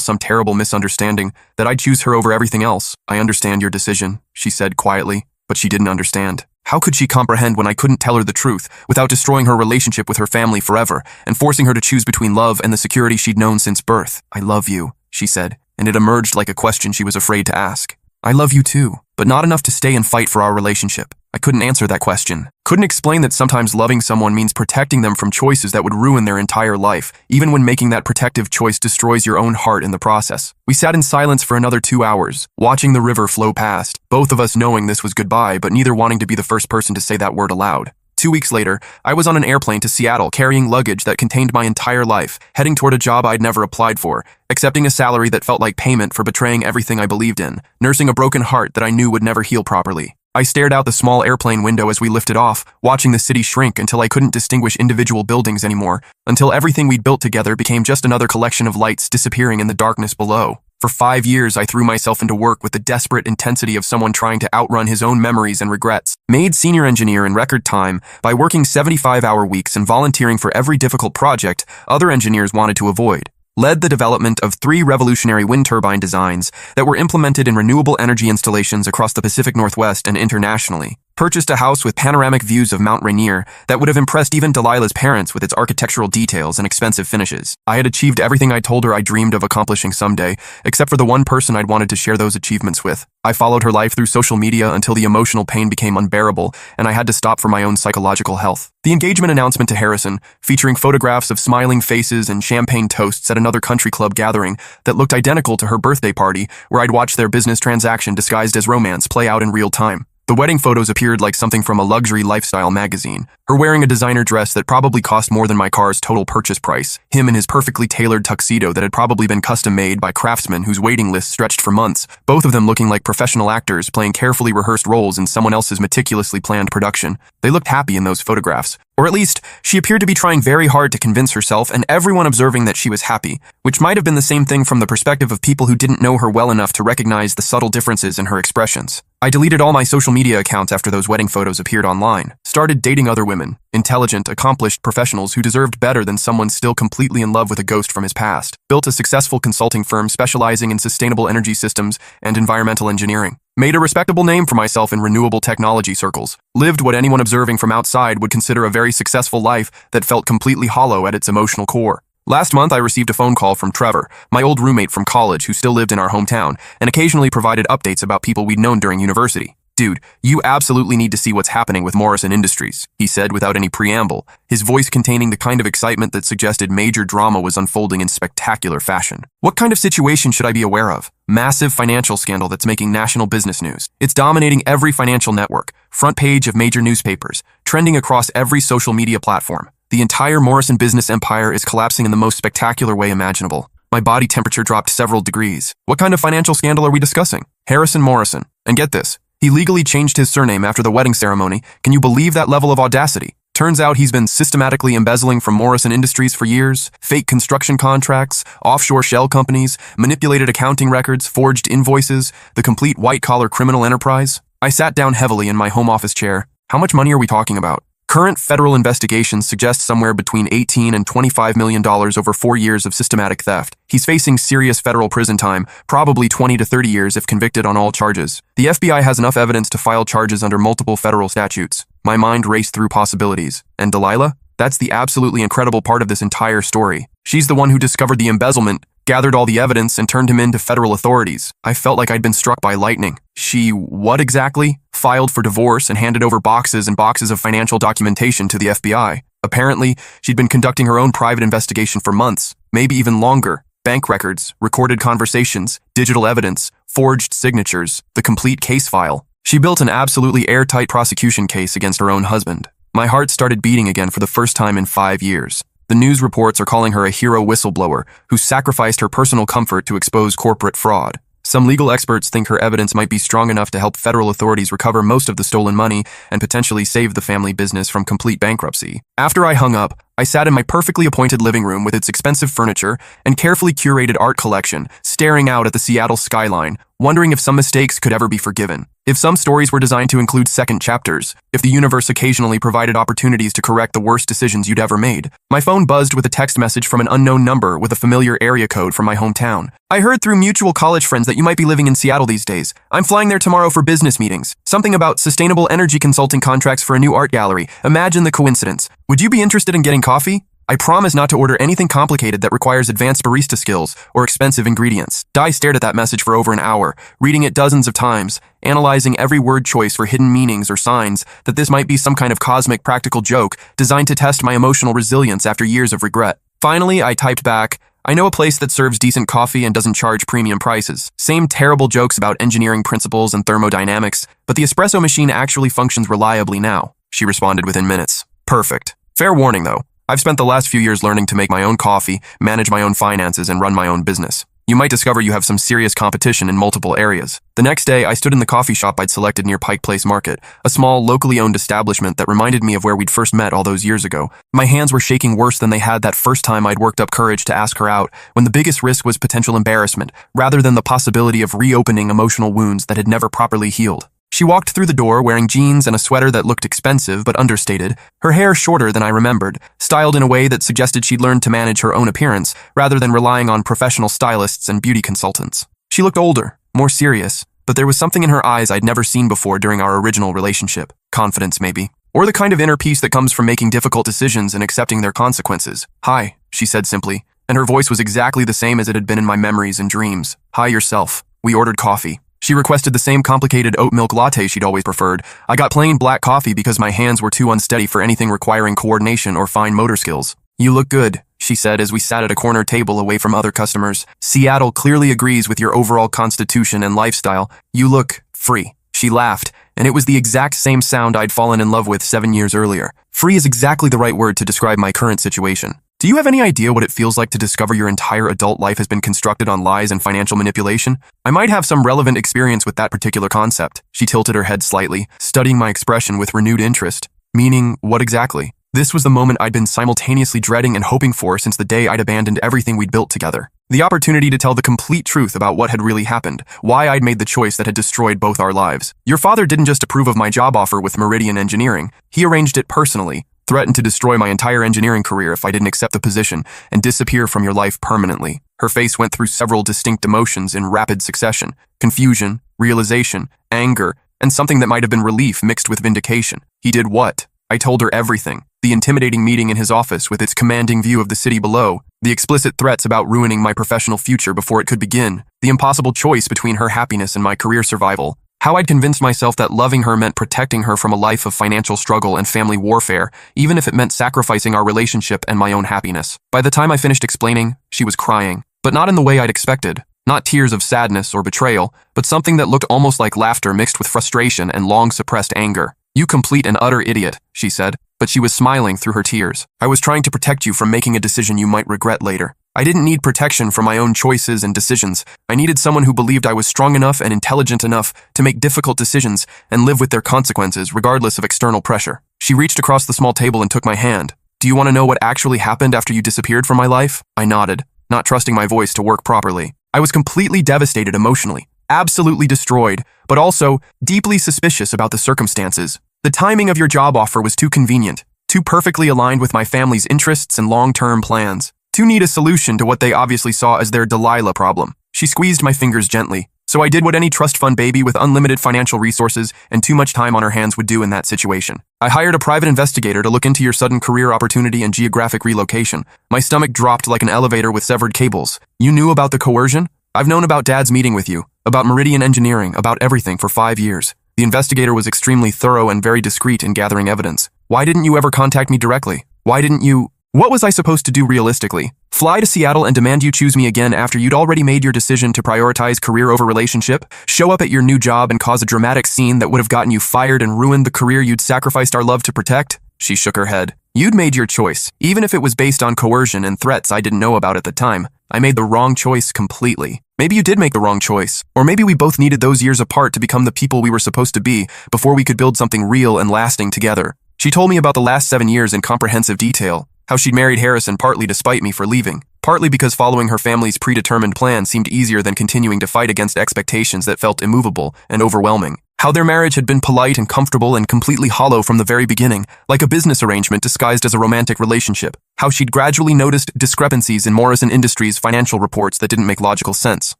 some terrible misunderstanding, that I'd choose her over everything else. I understand your decision, she said quietly, but she didn't understand. How could she comprehend when I couldn't tell her the truth without destroying her relationship with her family forever and forcing her to choose between love and the security she'd known since birth? I love you, she said, and it emerged like a question she was afraid to ask. I love you too, but not enough to stay and fight for our relationship. I couldn't answer that question. Couldn't explain that sometimes loving someone means protecting them from choices that would ruin their entire life, even when making that protective choice destroys your own heart in the process. We sat in silence for another 2 hours, watching the river flow past, both of us knowing this was goodbye, but neither wanting to be the first person to say that word aloud. 2 weeks later, I was on an airplane to Seattle carrying luggage that contained my entire life, heading toward a job I'd never applied for, accepting a salary that felt like payment for betraying everything I believed in, nursing a broken heart that I knew would never heal properly. I stared out the small airplane window as we lifted off, watching the city shrink until I couldn't distinguish individual buildings anymore, until everything we'd built together became just another collection of lights disappearing in the darkness below. For 5 years, I threw myself into work with the desperate intensity of someone trying to outrun his own memories and regrets. Made senior engineer in record time by working 75-hour weeks and volunteering for every difficult project other engineers wanted to avoid. Led the development of 3 revolutionary wind turbine designs that were implemented in renewable energy installations across the Pacific Northwest and internationally. Purchased a house with panoramic views of Mount Rainier that would have impressed even Delilah's parents with its architectural details and expensive finishes. I had achieved everything I told her I dreamed of accomplishing someday, except for the one person I'd wanted to share those achievements with. I followed her life through social media until the emotional pain became unbearable, and I had to stop for my own psychological health. The engagement announcement to Harrison, featuring photographs of smiling faces and champagne toasts at another country club gathering that looked identical to her birthday party, where I'd watched their business transaction disguised as romance play out in real time. The wedding photos appeared like something from a luxury lifestyle magazine. Her wearing a designer dress that probably cost more than my car's total purchase price. Him in his perfectly tailored tuxedo that had probably been custom made by craftsmen whose waiting list stretched for months. Both of them looking like professional actors playing carefully rehearsed roles in someone else's meticulously planned production. They looked happy in those photographs. Or at least, she appeared to be trying very hard to convince herself and everyone observing that she was happy, which might have been the same thing from the perspective of people who didn't know her well enough to recognize the subtle differences in her expressions. I deleted all my social media accounts after those wedding photos appeared online, started dating other women, intelligent, accomplished professionals who deserved better than someone still completely in love with a ghost from his past, built a successful consulting firm specializing in sustainable energy systems and environmental engineering, made a respectable name for myself in renewable technology circles, lived what anyone observing from outside would consider a very successful life that felt completely hollow at its emotional core. Last month, I received a phone call from Trevor, my old roommate from college who still lived in our hometown, and occasionally provided updates about people we'd known during university. "Dude, you absolutely need to see what's happening with Morrison Industries," he said without any preamble, his voice containing the kind of excitement that suggested major drama was unfolding in spectacular fashion. What kind of situation should I be aware of? Massive financial scandal that's making national business news. It's dominating every financial network, front page of major newspapers, trending across every social media platform. The entire Morrison business empire is collapsing in the most spectacular way imaginable. My body temperature dropped several degrees. What kind of financial scandal are we discussing? Harrison Morrison. And get this, he legally changed his surname after the wedding ceremony. Can you believe that level of audacity? Turns out he's been systematically embezzling from Morrison Industries for years. Fake construction contracts, offshore shell companies, manipulated accounting records, forged invoices, the complete white-collar criminal enterprise. I sat down heavily in my home office chair. How much money are we talking about? Current federal investigations suggest somewhere between $18 and $25 million over 4 years of systematic theft. He's facing serious federal prison time, probably 20 to 30 years if convicted on all charges. The FBI has enough evidence to file charges under multiple federal statutes. My mind raced through possibilities. And Delilah? That's the absolutely incredible part of this entire story. She's the one who discovered the embezzlement, gathered all the evidence, and turned him into federal authorities. I felt like I'd been struck by lightning. She, what exactly? Filed for divorce and handed over boxes and boxes of financial documentation to the FBI. Apparently, she'd been conducting her own private investigation for months, maybe even longer. Bank records, recorded conversations, digital evidence, forged signatures, the complete case file. She built an absolutely airtight prosecution case against her own husband. My heart started beating again for the first time in 5 years. The news reports are calling her a hero whistleblower who sacrificed her personal comfort to expose corporate fraud. Some legal experts think her evidence might be strong enough to help federal authorities recover most of the stolen money and potentially save the family business from complete bankruptcy. After I hung up, I sat in my perfectly appointed living room with its expensive furniture and carefully curated art collection, staring out at the Seattle skyline, wondering if some mistakes could ever be forgiven. If some stories were designed to include second chapters, if the universe occasionally provided opportunities to correct the worst decisions you'd ever made. My phone buzzed with a text message from an unknown number with a familiar area code from my hometown. "I heard through mutual college friends that you might be living in Seattle these days. I'm flying there tomorrow for business meetings. Something about sustainable energy consulting contracts for a new art gallery. Imagine the coincidence. Would you be interested in getting coffee? I promise not to order anything complicated that requires advanced barista skills or expensive ingredients." Di stared at that message for over an hour, reading it dozens of times, analyzing every word choice for hidden meanings or signs that this might be some kind of cosmic practical joke designed to test my emotional resilience after years of regret. Finally, I typed back, "I know a place that serves decent coffee and doesn't charge premium prices. Same terrible jokes about engineering principles and thermodynamics, but the espresso machine actually functions reliably now." She responded within minutes. "Perfect. Fair warning though. I've spent the last few years learning to make my own coffee, manage my own finances, and run my own business. You might discover you have some serious competition in multiple areas." The next day, I stood in the coffee shop I'd selected near Pike Place Market, a small, locally owned establishment that reminded me of where we'd first met all those years ago. My hands were shaking worse than they had that first time I'd worked up courage to ask her out, when the biggest risk was potential embarrassment, rather than the possibility of reopening emotional wounds that had never properly healed. She walked through the door wearing jeans and a sweater that looked expensive but understated, her hair shorter than I remembered, styled in a way that suggested she'd learned to manage her own appearance rather than relying on professional stylists and beauty consultants. She looked older, more serious, but there was something in her eyes I'd never seen before during our original relationship. Confidence, maybe. Or the kind of inner peace that comes from making difficult decisions and accepting their consequences. "Hi," she said simply, and her voice was exactly the same as it had been in my memories and dreams. "Hi yourself." We ordered coffee. She requested the same complicated oat milk latte she'd always preferred. I got plain black coffee because my hands were too unsteady for anything requiring coordination or fine motor skills. "You look good," she said as we sat at a corner table away from other customers. "Seattle clearly agrees with your overall constitution and lifestyle. You look free." She laughed, and it was the exact same sound I'd fallen in love with 7 years earlier. Free is exactly the right word to describe my current situation. Do you have any idea what it feels like to discover your entire adult life has been constructed on lies and financial manipulation? I might have some relevant experience with that particular concept. She tilted her head slightly, studying my expression with renewed interest. Meaning, what exactly? This was the moment I'd been simultaneously dreading and hoping for since the day I'd abandoned everything we'd built together. The opportunity to tell the complete truth about what had really happened, why I'd made the choice that had destroyed both our lives. Your father didn't just approve of my job offer with Meridian Engineering, he arranged it personally, threatened to destroy my entire engineering career if I didn't accept the position and disappear from your life permanently. Her face went through several distinct emotions in rapid succession: confusion, realization, anger, and something that might have been relief mixed with vindication. He did what? I told her everything. The intimidating meeting in his office with its commanding view of the city below, the explicit threats about ruining my professional future before it could begin, the impossible choice between her happiness and my career survival, how I'd convinced myself that loving her meant protecting her from a life of financial struggle and family warfare, even if it meant sacrificing our relationship and my own happiness. By the time I finished explaining, she was crying, but not in the way I'd expected. Not tears of sadness or betrayal, but something that looked almost like laughter mixed with frustration and long-suppressed anger. "You complete and utter idiot," she said, but she was smiling through her tears. "I was trying to protect you from making a decision you might regret later. I didn't need protection from my own choices and decisions. I needed someone who believed I was strong enough and intelligent enough to make difficult decisions and live with their consequences regardless of external pressure." She reached across the small table and took my hand. "Do you want to know what actually happened after you disappeared from my life?" I nodded, not trusting my voice to work properly. I was completely devastated emotionally, absolutely destroyed, but also deeply suspicious about the circumstances. The timing of your job offer was too convenient, too perfectly aligned with my family's interests and long-term plans, too neat a solution to what they obviously saw as their Delilah problem. She squeezed my fingers gently, so I did what any trust fund baby with unlimited financial resources and too much time on her hands would do in that situation. I hired a private investigator to look into your sudden career opportunity and geographic relocation. My stomach dropped like an elevator with severed cables. "You knew about the coercion? I've known about Dad's meeting with you, about Meridian Engineering, about everything for 5 years. The investigator was extremely thorough and very discreet in gathering evidence. Why didn't you ever contact me directly? Why didn't you... What was I supposed to do realistically? Fly to Seattle and demand you choose me again after you'd already made your decision to prioritize career over relationship? Show up at your new job and cause a dramatic scene that would have gotten you fired and ruined the career you'd sacrificed our love to protect?" She shook her head. "You'd made your choice, even if it was based on coercion and threats I didn't know about at the time. I made the wrong choice completely. Maybe you did make the wrong choice, or maybe we both needed those years apart to become the people we were supposed to be before we could build something real and lasting together." She told me about the last 7 years in comprehensive detail, how she'd married Harrison partly to spite me for leaving, partly because following her family's predetermined plan seemed easier than continuing to fight against expectations that felt immovable and overwhelming. How their marriage had been polite and comfortable and completely hollow from the very beginning, like a business arrangement disguised as a romantic relationship. How she'd gradually noticed discrepancies in Morrison Industries' financial reports that didn't make logical sense.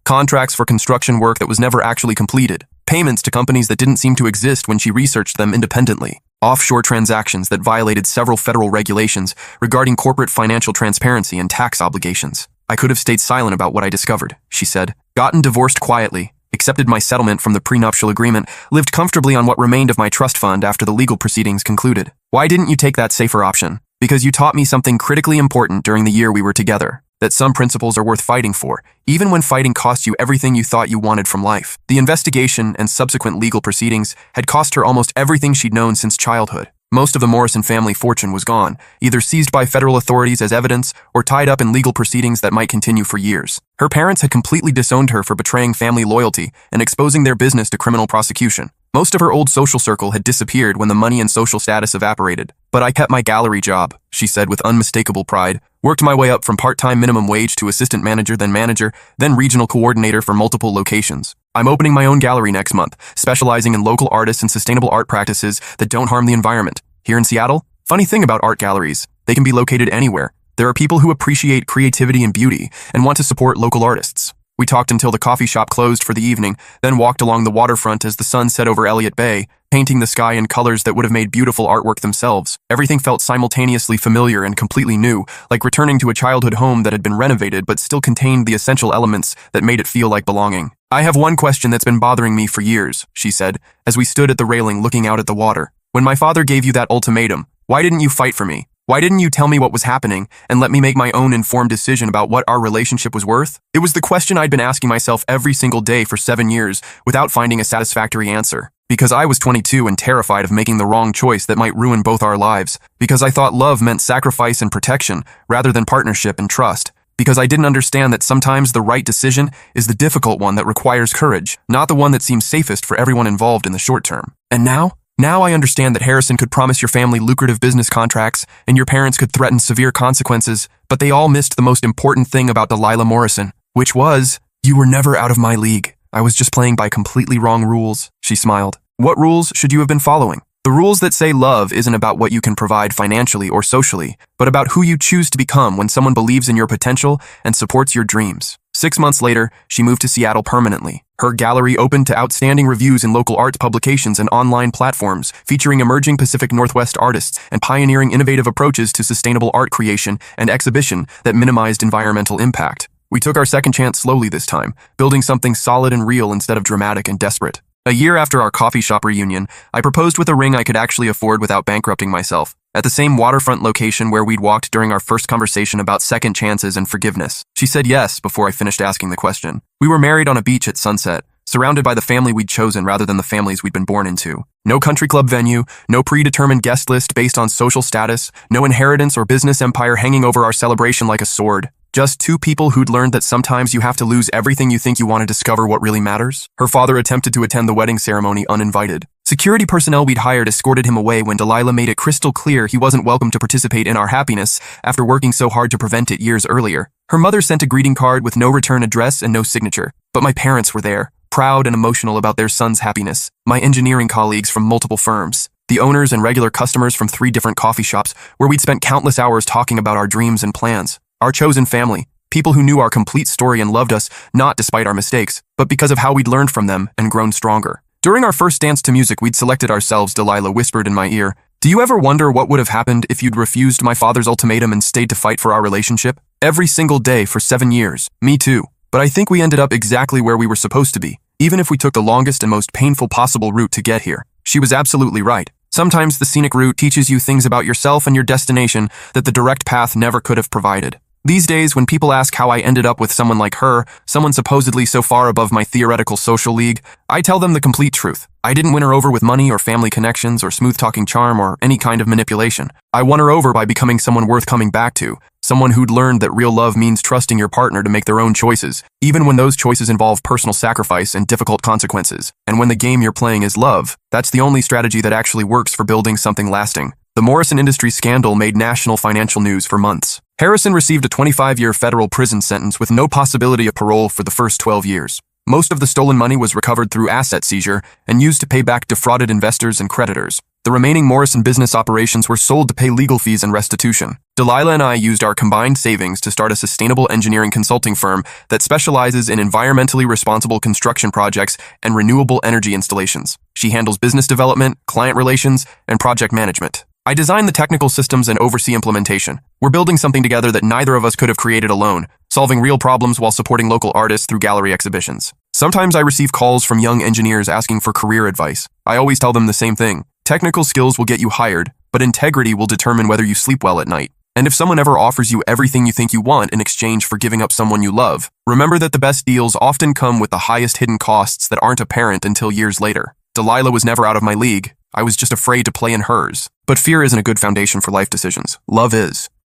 Contracts for construction work that was never actually completed. Payments to companies that didn't seem to exist when she researched them independently. Offshore transactions that violated several federal regulations regarding corporate financial transparency and tax obligations. "I could have stayed silent about what I discovered," she said. "Gotten divorced quietly, accepted my settlement from the prenuptial agreement, lived comfortably on what remained of my trust fund after the legal proceedings concluded. Why didn't you take that safer option? Because you taught me something critically important during the year we were together. That some principles are worth fighting for, even when fighting costs you everything you thought you wanted from life." The investigation and subsequent legal proceedings had cost her almost everything she'd known since childhood. Most of the Morrison family fortune was gone, either seized by federal authorities as evidence or tied up in legal proceedings that might continue for years. Her parents had completely disowned her for betraying family loyalty and exposing their business to criminal prosecution. Most of her old social circle had disappeared when the money and social status evaporated. "But I kept my gallery job," she said with unmistakable pride. "Worked my way up from part-time minimum wage to assistant manager, then regional coordinator for multiple locations. I'm opening my own gallery next month, specializing in local artists and sustainable art practices that don't harm the environment. Here in Seattle, funny thing about art galleries, they can be located anywhere. There are people who appreciate creativity and beauty and want to support local artists." We talked until the coffee shop closed for the evening, then walked along the waterfront as the sun set over Elliott Bay, painting the sky in colors that would have made beautiful artwork themselves. Everything felt simultaneously familiar and completely new, like returning to a childhood home that had been renovated but still contained the essential elements that made it feel like belonging. "I have one question that's been bothering me for years," she said, as we stood at the railing looking out at the water. "When my father gave you that ultimatum, why didn't you fight for me? Why didn't you tell me what was happening and let me make my own informed decision about what our relationship was worth?" It was the question I'd been asking myself every single day for 7 years without finding a satisfactory answer. Because I was 22 and terrified of making the wrong choice that might ruin both our lives. Because I thought love meant sacrifice and protection, rather than partnership and trust. Because I didn't understand that sometimes the right decision is the difficult one that requires courage, not the one that seems safest for everyone involved in the short term. And now I understand that Harrison could promise your family lucrative business contracts, and your parents could threaten severe consequences, but they all missed the most important thing about Delilah Morrison, which was, you were never out of my league. I was just playing by completely wrong rules, she smiled. What rules should you have been following? The rules that say love isn't about what you can provide financially or socially, but about who you choose to become when someone believes in your potential and supports your dreams. 6 months later, she moved to Seattle permanently. Her gallery opened to outstanding reviews in local art publications and online platforms, featuring emerging Pacific Northwest artists and pioneering innovative approaches to sustainable art creation and exhibition that minimized environmental impact. We took our second chance slowly this time, building something solid and real instead of dramatic and desperate. A year after our coffee shop reunion, I proposed with a ring I could actually afford without bankrupting myself, at the same waterfront location where we'd walked during our first conversation about second chances and forgiveness. She said yes before I finished asking the question. We were married on a beach at sunset, surrounded by the family we'd chosen rather than the families we'd been born into. No country club venue, no predetermined guest list based on social status, no inheritance or business empire hanging over our celebration like a sword. Just two people who'd learned that sometimes you have to lose everything you think you want to discover what really matters. Her father attempted to attend the wedding ceremony uninvited. Security personnel we'd hired escorted him away when Delilah made it crystal clear he wasn't welcome to participate in our happiness after working so hard to prevent it years earlier. Her mother sent a greeting card with no return address and no signature. But my parents were there, proud and emotional about their son's happiness. My engineering colleagues from multiple firms. The owners and regular customers from 3 different coffee shops where we'd spent countless hours talking about our dreams and plans. Our chosen family, people who knew our complete story and loved us, not despite our mistakes, but because of how we'd learned from them and grown stronger. During our first dance to music we'd selected ourselves, Delilah whispered in my ear, "Do you ever wonder what would have happened if you'd refused my father's ultimatum and stayed to fight for our relationship? Every single day for 7 years. Me too. But I think we ended up exactly where we were supposed to be, even if we took the longest and most painful possible route to get here." She was absolutely right. Sometimes the scenic route teaches you things about yourself and your destination that the direct path never could have provided. These days, when people ask how I ended up with someone like her, someone supposedly so far above my theoretical social league, I tell them the complete truth. I didn't win her over with money or family connections or smooth-talking charm or any kind of manipulation. I won her over by becoming someone worth coming back to, someone who'd learned that real love means trusting your partner to make their own choices, even when those choices involve personal sacrifice and difficult consequences. And when the game you're playing is love, that's the only strategy that actually works for building something lasting. The Morrison Industries scandal made national financial news for months. Harrison received a 25-year federal prison sentence with no possibility of parole for the first 12 years. Most of the stolen money was recovered through asset seizure and used to pay back defrauded investors and creditors. The remaining Morrison business operations were sold to pay legal fees and restitution. Delilah and I used our combined savings to start a sustainable engineering consulting firm that specializes in environmentally responsible construction projects and renewable energy installations. She handles business development, client relations, and project management. I design the technical systems and oversee implementation. We're building something together that neither of us could have created alone, solving real problems while supporting local artists through gallery exhibitions. Sometimes I receive calls from young engineers asking for career advice. I always tell them the same thing. Technical skills will get you hired, but integrity will determine whether you sleep well at night. And if someone ever offers you everything you think you want in exchange for giving up someone you love, remember that the best deals often come with the highest hidden costs that aren't apparent until years later. Delilah was never out of my league. I was just afraid to play in hers. But fear isn't a good foundation for life decisions. Love is.